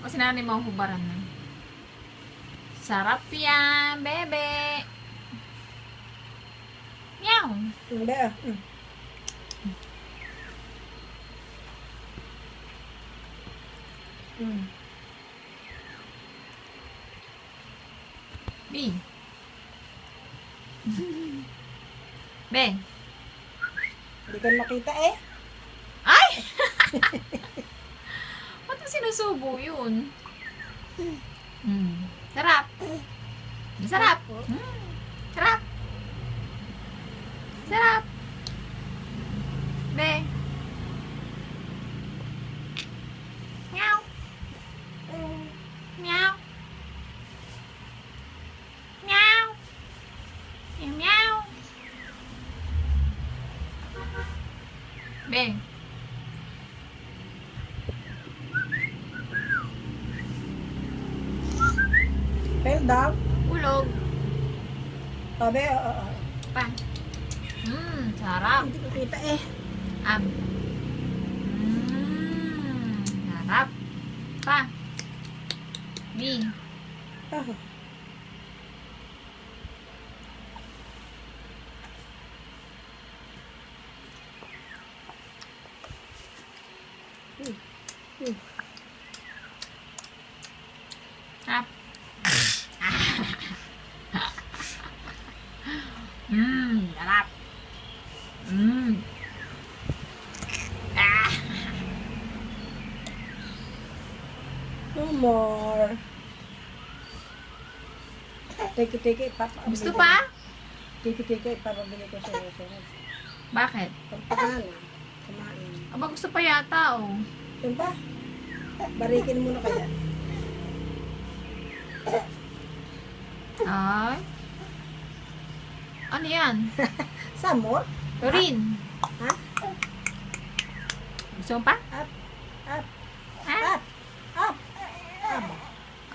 Kasi nanay mo hubaran na. Sarap yan, bebe. Meow. Hindi. B. B. Hindi ka makita eh. Ay! Ba't mo sinusubo yun? Sarap. Sarap. Sarap. Sarap. Be. Meow. Meow. Meow. Meow, meow. Be. Fell down. Ulog. Sabi, Pa. Sarap. hindi ko kita eh. Sarap. Pa. B. Ah. Sarap. Sarap. No more. Take it, papa. Gusto pa? Take it, papabili ko siya. Bakit? Pagpakain. Kumain. Aba, gusto pa yata, oh. Yan ba? Barikin mo na kaya. Ay. Ano yan? Some more? Lorin. Ha? Gusto mo pa? Up. Up. Ha? Up. Up. Up.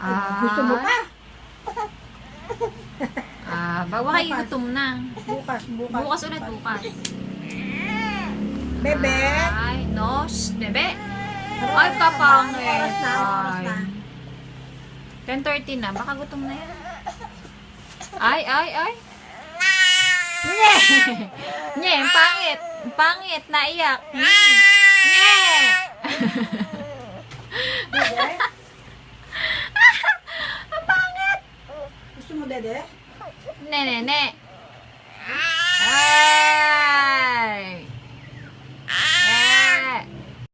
Ah. Gusto mo pa? Bawa kayo gutom na. Bukas. Bukas ulit, bukas. Bebe. Ay, nos, bebe. Ay, kapangit. Oras na. 10:30 na. Baka gutom na yan. Ay. Nye, pangit. Pangit, naiyak. Nye. Bebe. Ang pangit. Gusto mo, dede? Ne. Ah.